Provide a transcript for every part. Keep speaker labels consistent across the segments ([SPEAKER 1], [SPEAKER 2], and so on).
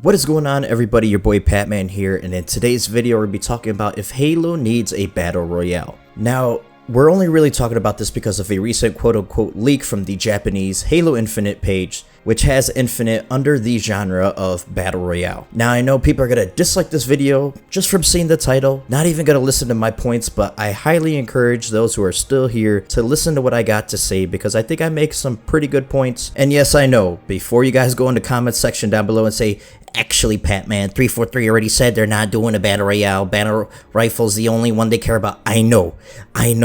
[SPEAKER 1] What is going on, everybody? Your boy Patman here, and in today's video we're going to be talking about if Halo needs a battle royale. Now, we're only really talking about this because of a recent quote-unquote leak from the Japanese Halo Infinite page, which has Infinite under the genre of battle royale. Now, I know people are going to dislike this video just from seeing the title, not even going to listen to my points, but I highly encourage those who are still here to listen to what I got to say because I think I make some pretty good points. And yes, I know, before you guys go in the comment section down below and say, actually, Patman, 343 already said they're not doing a battle royale. Battle rifle's the only one they care about. I know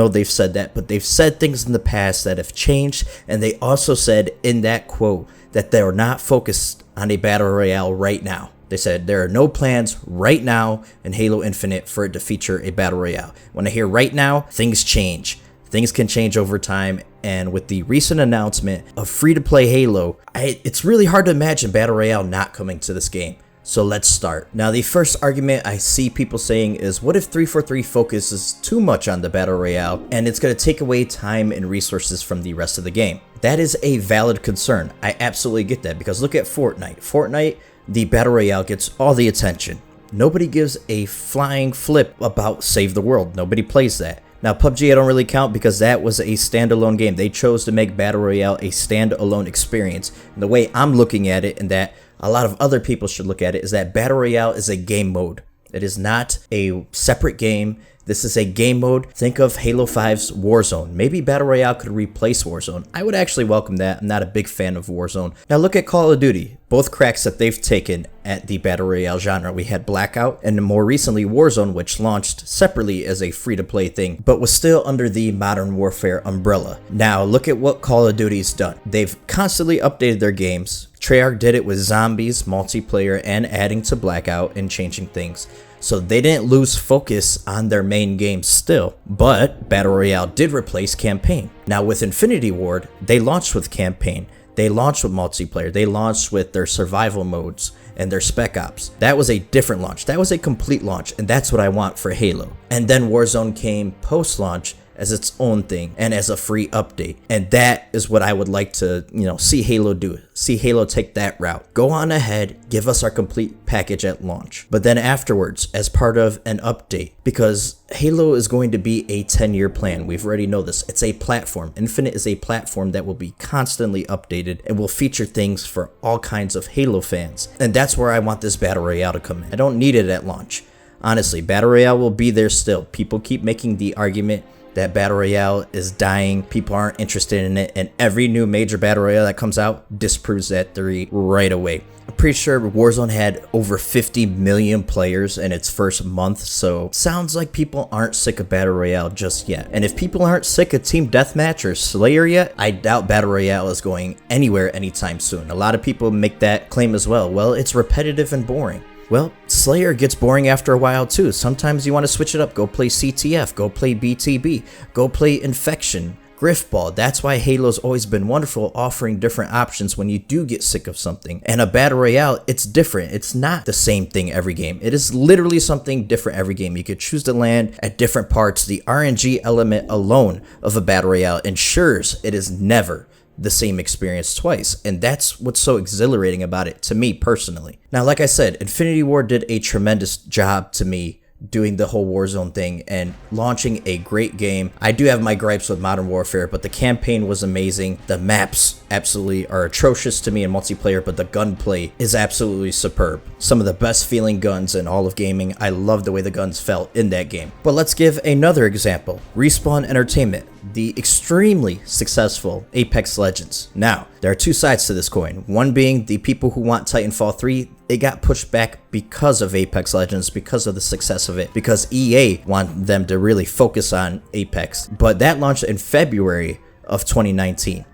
[SPEAKER 1] they've said that, but they've said things in the past that have changed, and they also said in that quote that they're not focused on a battle royale right now. They said there are no plans right now in Halo Infinite for it to feature a battle royale. When I hear right now, things change. Things can change over time, and with the recent announcement of free-to-play Halo, it's really hard to imagine Battle Royale not coming to this game. So let's start. Now, the first argument I see people saying is, what if 343 focuses too much on the Battle Royale, and it's going to take away time and resources from the rest of the game? That is a valid concern. I absolutely get that, because look at Fortnite. Fortnite, the Battle Royale gets all the attention. Nobody gives a flying flip about Save the World. Nobody plays that. Now, PUBG I don't really count because that was a standalone game. They chose to make Battle Royale a standalone experience. And the way I'm looking at it, and that a lot of other people should look at it, is that Battle Royale is a game mode. It is not a separate game. This is a game mode. Think of Halo 5's Warzone. Maybe Battle Royale could replace Warzone. I would actually welcome that. I'm not a big fan of Warzone. Now look at Call of Duty. Both cracks that they've taken at the Battle Royale genre. We had Blackout and more recently Warzone, which launched separately as a free-to-play thing, but was still under the Modern Warfare umbrella. Now look at what Call of Duty's done. They've constantly updated their games. Treyarch did it with zombies, multiplayer, and adding to Blackout and changing things. So they didn't lose focus on their main game still, but Battle Royale did replace campaign. Now with Infinity Ward, they launched with campaign, they launched with multiplayer, they launched with their survival modes and their spec ops. That was a different launch, that was a complete launch, and that's what I want for Halo. And then Warzone came post-launch as its own thing and as a free update. And that is what I would like to, see Halo do. See Halo take that route. Go on ahead, give us our complete package at launch. But then afterwards, as part of an update, because Halo is going to be a 10-year plan. We've already know this. It's a platform. Infinite is a platform that will be constantly updated and will feature things for all kinds of Halo fans. And that's where I want this Battle Royale to come in. I don't need it at launch. Honestly, Battle Royale will be there still. People keep making the argument that Battle Royale is dying, people aren't interested in it, and every new major Battle Royale that comes out disproves that theory right away. I'm pretty sure Warzone had over 50 million players in its first month, so sounds like people aren't sick of Battle Royale just yet. And if people aren't sick of Team Deathmatch or Slayer yet, I doubt Battle Royale is going anywhere anytime soon. A lot of people make that claim as well. Well, it's repetitive and boring. Well, Slayer gets boring after a while too. Sometimes you want to switch it up. Go play CTF, go play BTB, go play Infection, Griffball. That's why Halo's always been wonderful, offering different options when you do get sick of something. And a Battle Royale, it's different. It's not the same thing every game. It is literally something different every game. You could choose to land at different parts. The RNG element alone of a Battle Royale ensures it is never the same experience twice, and that's what's so exhilarating about it to me personally. Now, like I said, Infinity Ward did a tremendous job to me doing the whole Warzone thing and launching a great game. I do have my gripes with Modern Warfare, but the campaign was amazing. The maps absolutely are atrocious to me in multiplayer, but the gunplay is absolutely superb. Some of the best feeling guns in all of gaming. I love the way the guns felt in that game. But let's give another example. Respawn Entertainment, the extremely successful Apex Legends. Now, there are two sides to this coin. One being the people who want Titanfall 3, it got pushed back because of Apex Legends, because of the success of it, because EA wanted them to really focus on Apex. But that launched in February of 2019.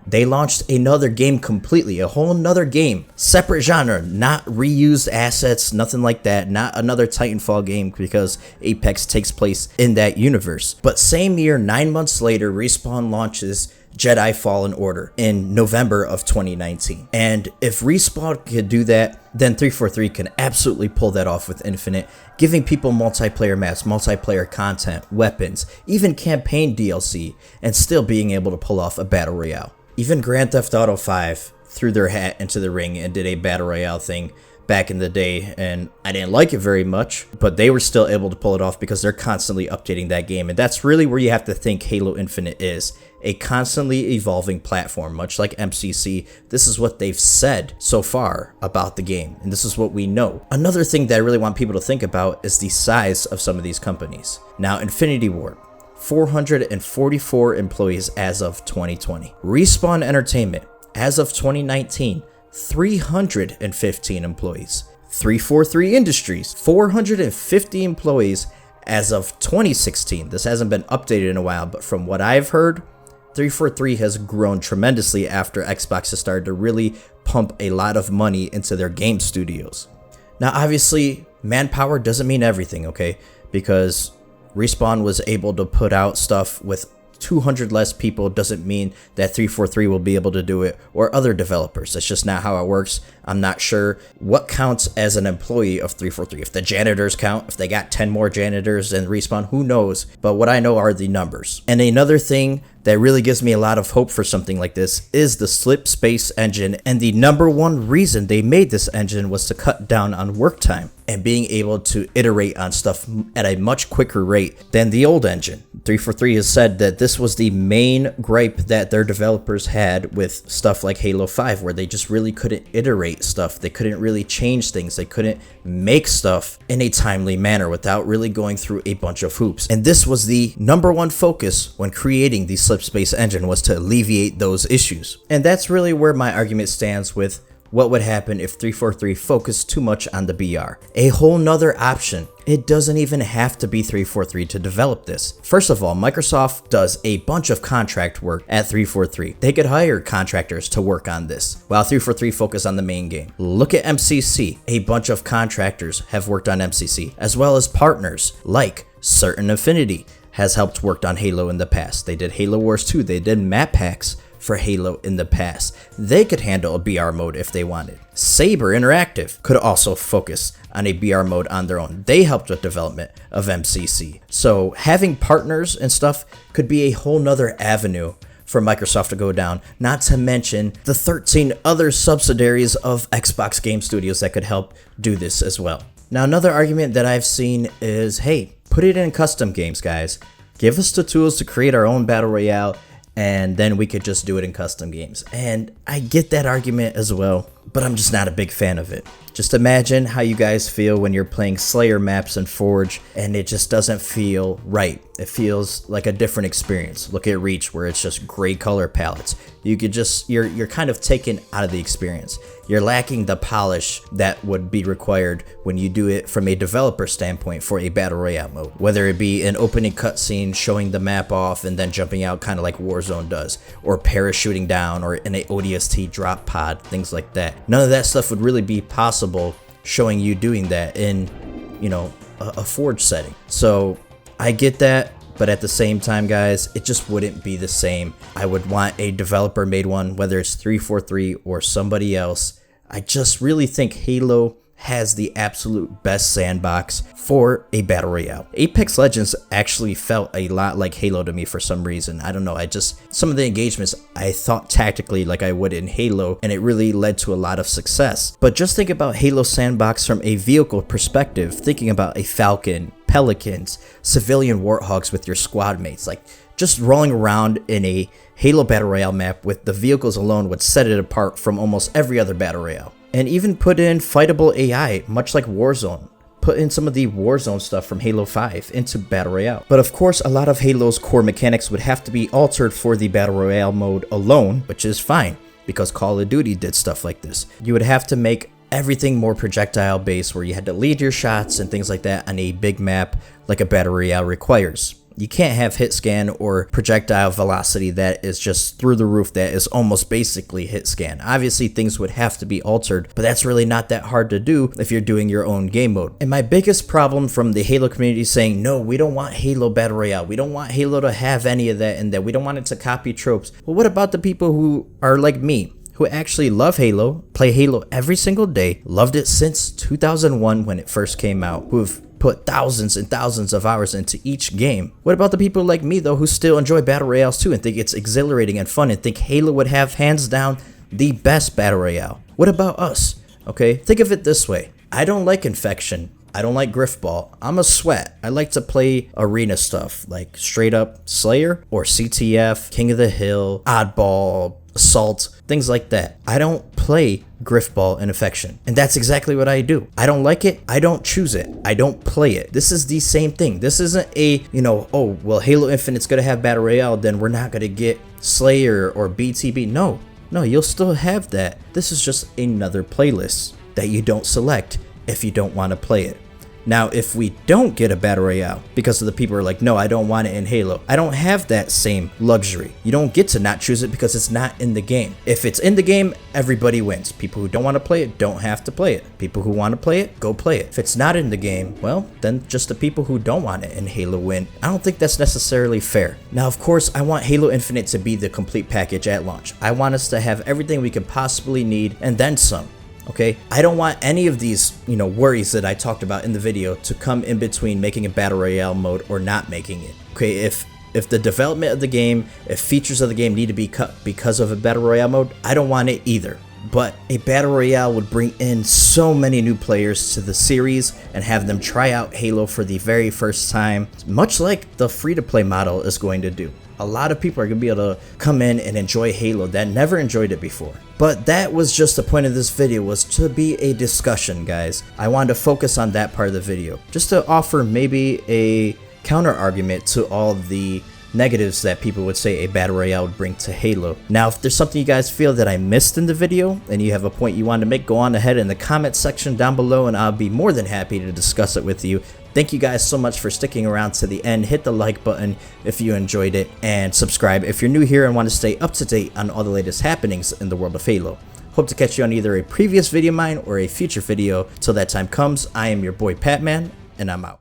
[SPEAKER 1] They launched another game completely, a whole nother game, separate genre, not reused assets, nothing like that, not another Titanfall game because Apex takes place in that universe. But same year, 9 months later, Respawn launches Jedi Fallen Order in November of 2019. And if Respawn could do that, then 343 can absolutely pull that off with Infinite, giving people multiplayer maps, multiplayer content, weapons, even campaign DLC, and still being able to pull off a Battle Royale. Even Grand Theft Auto 5 threw their hat into the ring and did a Battle Royale thing back in the day, and I didn't like it very much, but they were still able to pull it off because they're constantly updating that game. And that's really where you have to think Halo Infinite is. A constantly evolving platform, much like MCC. This is what they've said so far about the game, and this is what we know. Another thing that I really want people to think about is the size of some of these companies. Now, Infinity Ward, 444 employees as of 2020. Respawn Entertainment, as of 2019, 315 employees. 343 Industries, 450 employees as of 2016. This hasn't been updated in a while, but from what I've heard, 343 has grown tremendously after Xbox has started to really pump a lot of money into their game studios. Now, obviously, manpower doesn't mean everything, okay? Because Respawn was able to put out stuff with 200 less people doesn't mean that 343 will be able to do it, or other developers. That's just not how it works. I'm not sure what counts as an employee of 343. If the janitors count, if they got 10 more janitors than Respawn, who knows? But what I know are the numbers. And another thing that really gives me a lot of hope for something like this is the Slip Space engine. And the number one reason they made this engine was to cut down on work time and being able to iterate on stuff at a much quicker rate than the old engine. 343 has said that this was the main gripe that their developers had with stuff like Halo 5, where they just really couldn't iterate stuff. They couldn't really change things. They couldn't make stuff in a timely manner without really going through a bunch of hoops. And this was the number one focus when creating the Slip Space engine, was to alleviate those issues. And that's really where my argument stands with what would happen if 343 focused too much on the BR. A whole nother option. It doesn't even have to be 343 to develop this. First of all, Microsoft does a bunch of contract work at 343. They could hire contractors to work on this, while 343 focus on the main game. Look at MCC. A bunch of contractors have worked on MCC, as well as partners like Certain Affinity has helped work on Halo in the past. They did Halo Wars 2. They did map packs for Halo in the past. They could handle a BR mode if they wanted. Saber Interactive could also focus on a BR mode on their own. They helped with development of MCC. So having partners and stuff could be a whole nother avenue for Microsoft to go down, not to mention the 13 other subsidiaries of Xbox Game Studios that could help do this as well. Now, another argument that I've seen is, hey, put it in custom games, guys. Give us the tools to create our own Battle Royale, and then we could just do it in custom games. And I get that argument as well, but I'm just not a big fan of it. Just imagine how you guys feel when you're playing Slayer maps in Forge and it just doesn't feel right. It feels like a different experience. Look at Reach, where it's just gray color palettes. You could just, you're kind of taken out of the experience. You're lacking the polish that would be required when you do it from a developer standpoint for a Battle Royale mode. Whether it be an opening cutscene showing the map off and then jumping out kind of like Warzone does, or parachuting down, or in a ODST drop pod, things like that. None of that stuff would really be possible showing you doing that in, you know, a Forge setting. So I get that, but at the same time, guys, it just wouldn't be the same. I would want a developer made one, whether it's 343 or somebody else. I just really think Halo has the absolute best sandbox for a Battle Royale. Apex Legends actually felt a lot like Halo to me for some reason. I don't know, some of the engagements I thought tactically like I would in Halo, and it really led to a lot of success. But just think about Halo sandbox from a vehicle perspective, thinking about a Falcon, Pelicans, civilian Warthogs with your squad mates, like just rolling around in a Halo Battle Royale map with the vehicles alone would set it apart from almost every other Battle Royale. And even put in fightable AI, much like Warzone. Put in some of the Warzone stuff from Halo 5 into Battle Royale. But of course, a lot of Halo's core mechanics would have to be altered for the Battle Royale mode alone, which is fine, because Call of Duty did stuff like this. You would have to make everything more projectile based, where you had to lead your shots and things like that on a big map like a Battle Royale requires. You can't have hit scan or projectile velocity that is just through the roof, that is almost basically hit scan. Obviously, things would have to be altered, but that's really not that hard to do if you're doing your own game mode. And my biggest problem from the Halo community saying, no, we don't want Halo Battle Royale. We don't want Halo to have any of that, and that we don't want it to copy tropes. Well, what about the people who are like me, who actually love Halo, play Halo every single day, loved it since 2001 when it first came out, who've put thousands and thousands of hours into each game? What about the people like me, though, who still enjoy Battle Royales too and think it's exhilarating and fun and think Halo would have hands down the best Battle Royale? What about us? Okay, think of it this way. I don't like Infection. I don't like Griffball. I'm a sweat. I like to play arena stuff like straight up Slayer or CTF, King of the Hill, Oddball, Assault, things like that. I don't play Griffball and Infection. And that's exactly what I do. I don't like it. I don't choose it. I don't play it. This is the same thing. This isn't a, oh, well, Halo Infinite's going to have Battle Royale, then we're not going to get Slayer or BTB. No, you'll still have that. This is just another playlist that you don't select if you don't want to play it. Now, if we don't get a Battle Royale because of the people who are like, no, I don't want it in Halo, I don't have that same luxury. You don't get to not choose it because it's not in the game. If it's in the game, everybody wins. People who don't want to play it don't have to play it. People who want to play it, go play it. If it's not in the game, well, then just the people who don't want it in Halo win. I don't think that's necessarily fair. Now, of course, I want Halo Infinite to be the complete package at launch. I want us to have everything we could possibly need and then some. Okay, I don't want any of these, worries that I talked about in the video to come in between making a Battle Royale mode or not making it. Okay, if the development of the game, if features of the game need to be cut because of a Battle Royale mode, I don't want it either. But a Battle Royale would bring in so many new players to the series and have them try out Halo for the very first time, much like the free-to-play model is going to do. A lot of people are going to be able to come in and enjoy Halo that never enjoyed it before. But that was just the point of this video, was to be a discussion, guys. I wanted to focus on that part of the video, just to offer maybe a counter argument to all the negatives that people would say a Battle Royale would bring to Halo. Now, if there's something you guys feel that I missed in the video and you have a point you want to make, go on ahead in the comment section down below and I'll be more than happy to discuss it with you. Thank you guys so much for sticking around to the end. Hit the like button if you enjoyed it and subscribe if you're new here and want to stay up to date on all the latest happenings in the world of Halo. Hope to catch you on either a previous video of mine or a future video. Till that time comes, I am your boy Patman and I'm out.